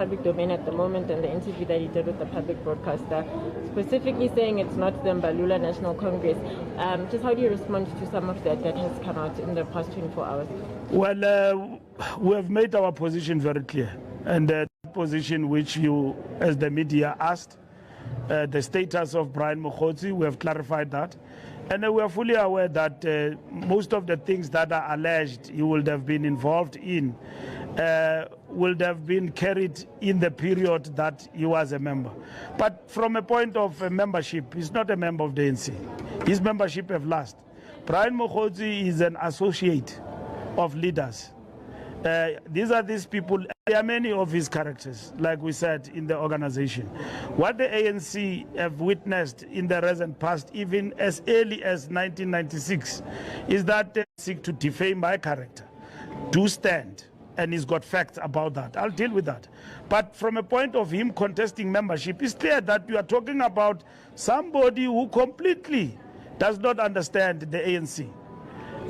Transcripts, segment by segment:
Public domain at the moment, and the interview that he did with the public broadcaster, specifically saying it's not the Mbalula National Congress. Just how do you respond to some of that has come out in the past 24 hours? Well, we have made our position very clear, and the position which you, as the media, asked, the status of Brian Mogotsi, we have clarified that. And we are fully aware that most of the things that are alleged he would have been involved in would have been carried in the period that he was a member. But from a point of membership, he's not a member of the ANC. His membership have lapsed. Brian Mogotsi is an associate of leaders. These people, there are many of his characters, like we said, in the organization. What the ANC have witnessed in the recent past, even as early as 1996, is that they seek to defame my character, do stand, and he's got facts about that. I'll deal with that. But from a point of him contesting membership, it's clear that you are talking about somebody who completely does not understand the ANC.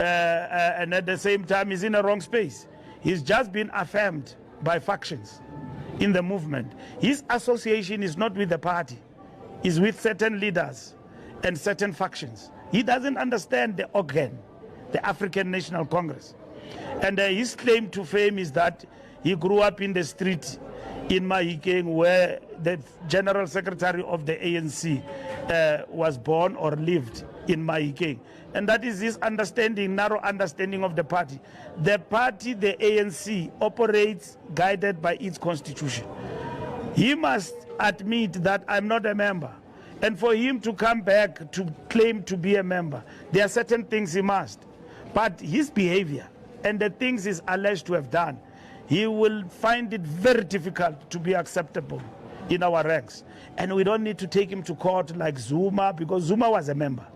And at the same time is in a wrong space. He's just been affirmed by factions in the movement. His association is not with the party. It's with certain leaders and certain factions. He doesn't understand the organ, the African National Congress. And his claim to fame is that he grew up in the street in Mahikeng, where the General Secretary of the ANC was born or lived in Mahikeng. And that is his understanding, narrow understanding of the party. The party, the ANC, operates guided by its constitution. He must admit that I'm not a member. And for him to come back to claim to be a member, there are certain things he must. But his behavior and the things he's alleged to have done, he will find it very difficult to be acceptable in our ranks. And we don't need to take him to court like Zuma, because Zuma was a member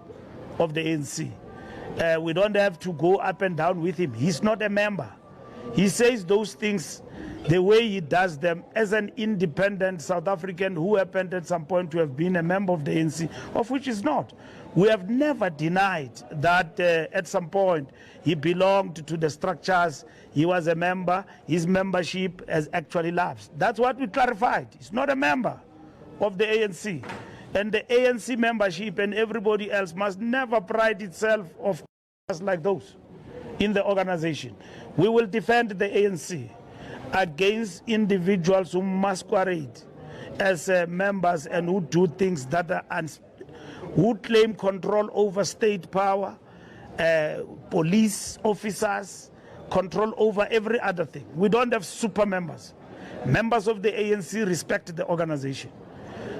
of the ANC. We don't have to go up and down with him. He's not a member. He says those things the way he does them as an independent South African who happened at some point to have been a member of the ANC, of which he's not. We have never denied that at some point he belonged to the structures, he was a member, his membership has actually lapsed. That's what we clarified. He's not a member of the ANC. And the ANC membership and everybody else must never pride itself of us like those in the organization. We will defend the ANC against individuals who masquerade as members and who do things that are who claim control over state power, police officers, control over every other thing. We don't have super members. Members of the ANC respect the organization.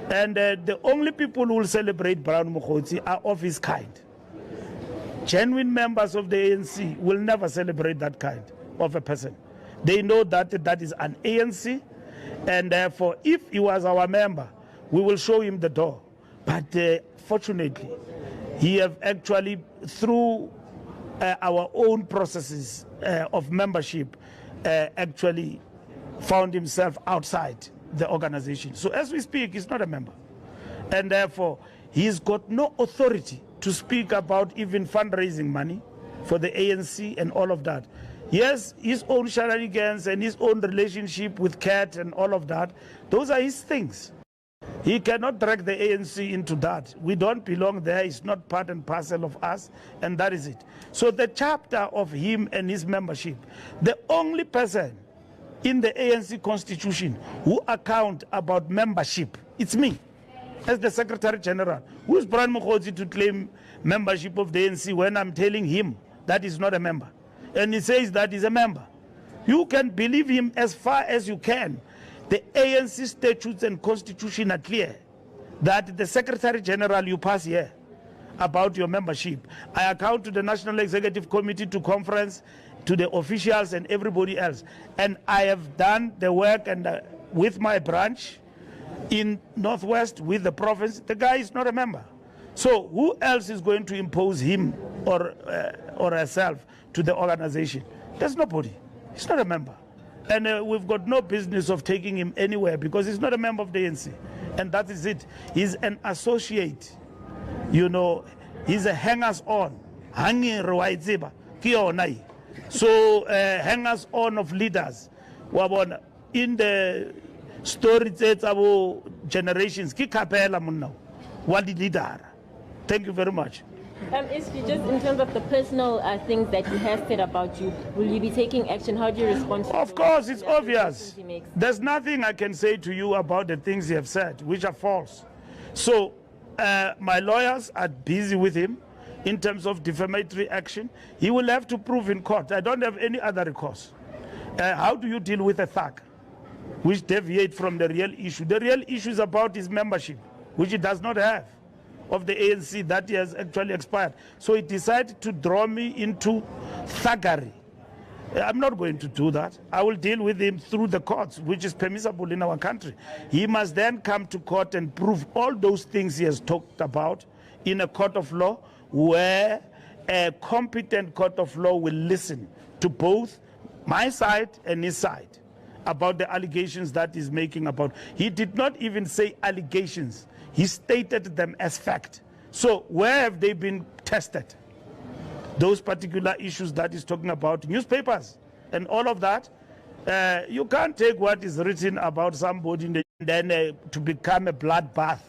And the only people who will celebrate Brian Mogotsi are of his kind. Genuine members of the ANC will never celebrate that kind of a person. They know that that is an ANC, and therefore, if he was our member, we will show him the door. But fortunately, he have actually, through our own processes of membership, actually found himself outside the organization. So as we speak, he's not a member. And therefore, he's got no authority to speak about even fundraising money for the ANC and all of that. Yes, his own shenanigans and his own relationship with Cat and all of that, those are his things. He cannot drag the ANC into that. We don't belong there. It's not part and parcel of us, and that is it. So the chapter of him and his membership, the only person in the ANC constitution who account about membership, it's me, as the Secretary-General. Who is Brian Mogotsi to claim membership of the ANC when I'm telling him that he's not a member? And he says that he's a member. You can believe him as far as you can. The ANC statutes and constitution are clear that the Secretary-General you pass here about your membership. I account to the National Executive Committee, to conference, to the officials and everybody else. And I have done the work and with my branch in Northwest, with the province. The guy is not a member. So who else is going to impose him or herself to the organization? There's nobody. He's not a member. And we've got no business of taking him anywhere because he's not a member of the ANC. And that is it. He's an associate. You know, he's a hangers-on. So hangers-on of leaders in the story tse abo generations ki kapela munna wa di leader. Thank you very much. Just in terms of the personal things that he has said about you, will you be taking action? How do you respond to Of course, it's obvious. There's nothing I can say to you about the things he have said, which are false. So my lawyers are busy with him in terms of defamatory action. He will have to prove in court. I don't have any other recourse. How do you deal with a thug which deviates from the real issue? The real issue is about his membership, which he does not have, of the ANC that he has actually expired. So he decided to draw me into thuggery. I'm not going to do that. I will deal with him through the courts, which is permissible in our country. He must then come to court and prove all those things he has talked about in a court of law, where a competent court of law will listen to both my side and his side about the allegations that he's making about. He did not even say allegations. He stated them as fact. So where have they been tested? Those particular issues that he's talking about, newspapers and all of that. You can't take what is written about somebody and then to become a bloodbath,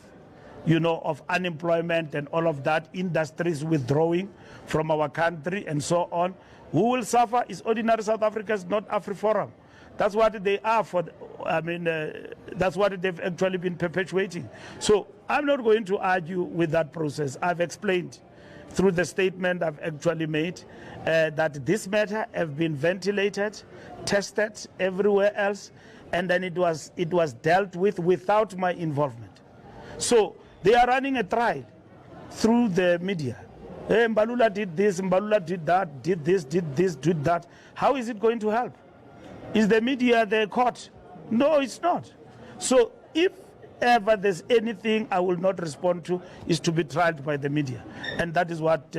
you know, of unemployment and all of that, industries withdrawing from our country and so on. Who will suffer is ordinary South Africans, not AfriForum. That's what they are for. That's what they've actually been perpetuating. So I'm not going to argue with that process. I've explained through the statement I've actually made that this matter have been ventilated, tested everywhere else, and then it was dealt with without my involvement. So they are running a trial through the media. Hey, Mbalula did this, Mbalula did that, did this, did that. How is it going to help? Is the media the court? No, it's not. So if ever there's anything I will not respond to, is to be tried by the media. And that is what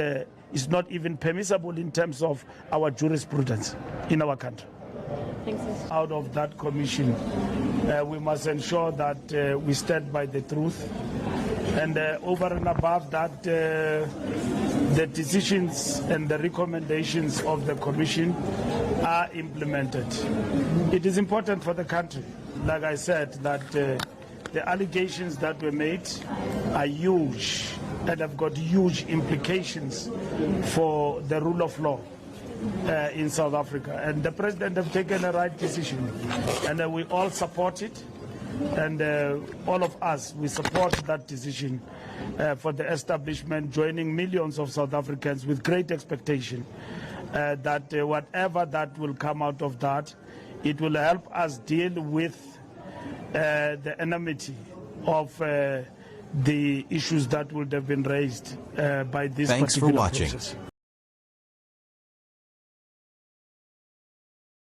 is not even permissible in terms of our jurisprudence in our country. Thanks. Out of that commission, we must ensure that we stand by the truth. And over and above that, the decisions and the recommendations of the commission are implemented. It is important for the country, like I said, that the allegations that were made are huge and have got huge implications for the rule of law in South Africa. And the president has taken a right decision, and we all support it. And all of us, we support that decision for the establishment, joining millions of South Africans with great expectation that whatever that will come out of that, it will help us deal with the enmity of the issues that would have been raised by this particular process.